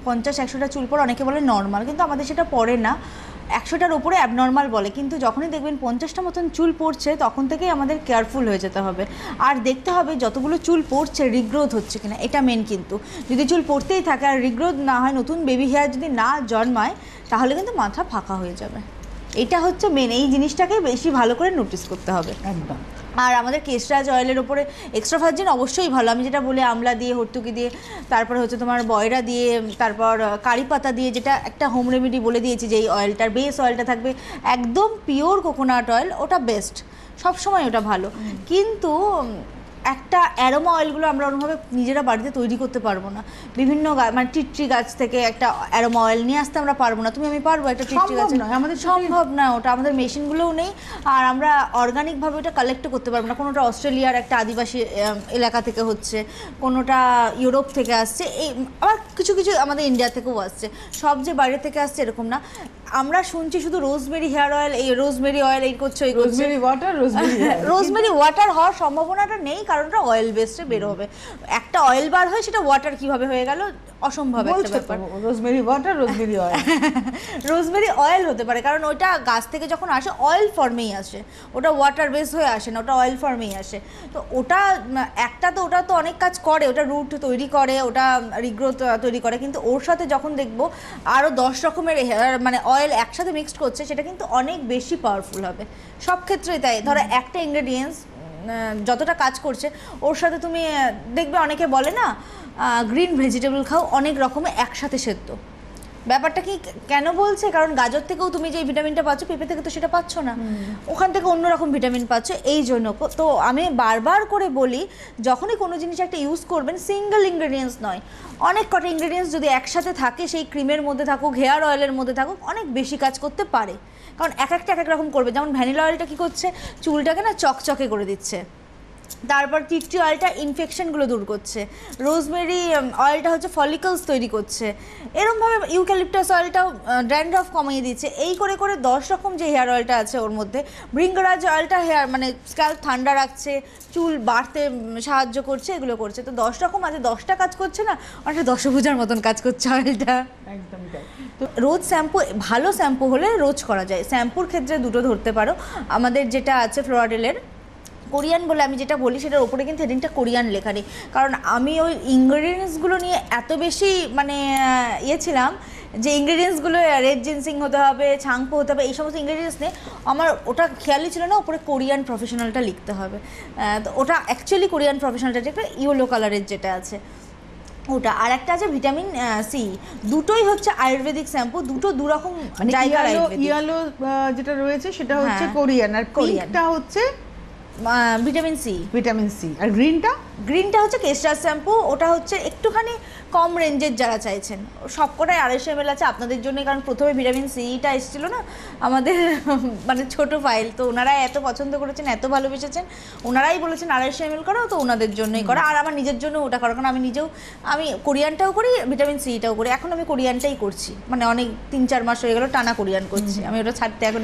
50-100টা চুল পড়ে অনেকে বলে নর্মাল, কিন্তু আমাদের সেটা পড়ে না, 100টার ওপরে অ্যাবনর্মাল বলে। কিন্তু যখনই দেখবেন 50টা মতন চুল পড়ছে তখন থেকেই আমাদের কেয়ারফুল হয়ে যেতে হবে। আর দেখতে হবে যতগুলো চুল পড়ছে রিগ্রোথ হচ্ছে কিনা, এটা মেন। কিন্তু যদি চুল পড়তেই থাকে আর রিগ্রোথ না হয়, নতুন বেবি হেয়ার যদি না জন্মায়, তাহলে কিন্তু মাথা ফাঁকা হয়ে যাবে। এটা হচ্ছে মেন, এই জিনিসটাকে বেশি ভালো করে নোটিস করতে হবে একদম। আর আমাদের কেশরাজ অয়েলের ওপরে এক্সট্রা ভার্জিন অবশ্যই ভালো। আমি যেটা বলি আমলা দিয়ে, হর্তুকি দিয়ে, তারপরে হচ্ছে তোমার বয়রা দিয়ে, তারপর কারি পাতা দিয়ে, যেটা একটা হোম রেমেডি বলে দিয়েছি যে এই অয়েলটার বেস অয়েলটা থাকবে একদম পিওর কোকোনাট অয়েল, ওটা বেস্ট, সবসময় ওটা ভালো। কিন্তু একটা অ্যারোমা অয়েলগুলো আমরা ওরকমভাবে নিজেরা বাড়িতে তৈরি করতে পারবো না। বিভিন্ন মানে টিট্রি গাছ থেকে একটা অ্যারোমা অয়েল নিয়ে আসতে আমরা পারবো না। তুমি আমি পারবো একটা টিট্রি গাছ? আমাদের সম্ভব না, ওটা আমাদের মেশিনগুলোও নেই। আর আমরা অর্গানিকভাবে ওটা কালেক্টও করতে পারবো না। কোনোটা অস্ট্রেলিয়ার একটা আদিবাসী এলাকা থেকে হচ্ছে, কোনোটা ইউরোপ থেকে আসছে, এই আবার কিছু কিছু আমাদের ইন্ডিয়া থেকেও আসছে। সব যে বাইরে থেকে আসছে এরকম না। আমরা শুনছি শুধু রোজমেরি হেয়ার অয়েল, এই রোজমেরি অয়েল এই করছে, এই করছে। রোজমেরি ওয়াটার হওয়ার সম্ভাবনাটা নেই, কারণ ওটা অয়েল বেসে বের হবে। একটা অয়েল বার হয়, সেটা ওয়াটার কিভাবে হয়ে গেল অসম্ভব একটা ব্যাপার। Rosemary water, rosemary oil, rosemary oil হতে পারে, কারণ ওইটা গাছ থেকে যখন আসে অয়েল ফর্মেই আসে, ওটা ওয়াটার বেস হয়ে আসে না, ওটা অয়েল ফর্মেই আসে। তো ওটা একটা তো ওটা তো অনেক কাজ করে, ওটা রুট তৈরি করে, ওটা রিগ্রোথ তৈরি করে। কিন্তু ওর সাথে যখন দেখবো আরও 10 রকমের মানে অয়েল একসাথে মিক্সড করছে, সেটা কিন্তু অনেক বেশি পাওয়ারফুল হবে সব ক্ষেত্রেই। তাই ধরো একটা ইনগ্রেডিয়েন্টস যতটা কাজ করছে, ওর সাথে তুমি দেখবে অনেকে বলে না গ্রিন ভেজিটেবল খাও অনেক রকমের একসাথে সেদ্ধ। ব্যাপারটা কি কেন বলছে? কারণ গাজর থেকেও তুমি যে ভিটামিনটা পাচ্ছ, পেঁপে থেকে তো সেটা পাচ্ছ না, ওখান থেকে অন্যরকম ভিটামিন পাচ্ছ। এই জন্য তো আমি বারবার করে বলি, যখনই কোনো জিনিস একটা ইউজ করবেন, সিঙ্গেল ইনগ্রেডিয়েন্টস নয়, অনেক কটা ইনগ্রেডিয়েন্টস যদি একসাথে থাকে, সেই ক্রিমের মধ্যে থাকুক, হেয়ার অয়েলের মধ্যে থাকুক, অনেক বেশি কাজ করতে পারে। কারণ এক একটা এক এক রকম করবে। যেমন ভ্যানিলা অয়েলটা কী করছে, চুলটাকে না চকচকে করে দিচ্ছে। তারপর টিট্রি অয়েলটা ইনফেকশনগুলো দূর করছে। রোজমেরি অয়েলটা হচ্ছে ফলিকলস তৈরি করছে। এরকমভাবে ইউক্যালিপটাস অয়েলটাও ড্যান্ড্রফ কমিয়ে দিচ্ছে। এই করে করে 10 রকম যে হেয়ার অয়েলটা আছে ওর মধ্যে, ভৃঙ্গরাজ অয়েলটা হেয়ার মানে স্ক্যাল্প ঠান্ডা রাখছে, চুল বাড়তে সাহায্য করছে, এগুলো করছে। তো 10 রকম আছে, 10টা কাজ করছে না, অনেকটা দশভুজার মতন কাজ করছে অয়েলটা। একদম তাই। তো রোজ শ্যাম্পু, ভালো শ্যাম্পু হলে রোজ করা যায়। শ্যাম্পুর ক্ষেত্রে দুটো ধরতে পারো। আমাদের যেটা আছে ফ্লোরাডেলের কোরিয়ান বলে আমি যেটা বলি, সেটার ওপরে কিন্তু হেডিংটা কোরিয়ান লেখা নেই। কারণ আমি ওই ইনগ্রেডিয়েন্টসগুলো নিয়ে এত বেশি মানে ছিলাম যে ইনগ্রেডিয়েন্টসগুলো রেড জিনসিং হতে হবে, ছাংপো হতে হবে, এই সমস্ত ইনগ্রেডিয়েন্টস নিয়ে আমার ওটা খেয়ালই ছিল না ওপরে কোরিয়ান প্রফেশনালটা লিখতে হবে। তো ওটা অ্যাকচুয়ালি কোরিয়ান প্রফেশনালটা যেটা ইয়েলো কালারের যেটা আছে ওটা। আর একটা আছে ভিটামিন সি, দুটোই হচ্ছে আয়ুর্বেদিক শ্যাম্পু, দুটো দুরকম জায়গার। ইয়েলো যেটা রয়েছে সেটা হচ্ছে কোরিয়ান, আর পিঙ্কটা হচ্ছে ভিটামিন সি। Vitamin C. আর গ্রিনটা হচ্ছে কেশরাজ শ্যাম্পু, ওটা হচ্ছে একটুখানি কম রেঞ্জের যারা চাইছেন। সবকটাই 250 ml আছে আপনাদের জন্য, কারণ প্রথমে ভিটামিন সিটা এসেছিলো না আমাদের মানে ছোট ফাইল, তো ওনারাই এত পছন্দ করেছেন, এত ভালোবেসেছেন, ওনারাই বলেছেন 250 ml করো, তো ওনাদের জন্যই করা। আর আমার নিজের জন্য ওটা করো, কারণ আমি কোরিয়ানটাও করি, ভিটামিন সিটাও করি। এখন আমি কোরিয়ানটাই করছি, মানে অনেক 3-4 মাস হয়ে গেল টানা কোরিয়ান করছি, আমি ওটা ছাড়তে এখন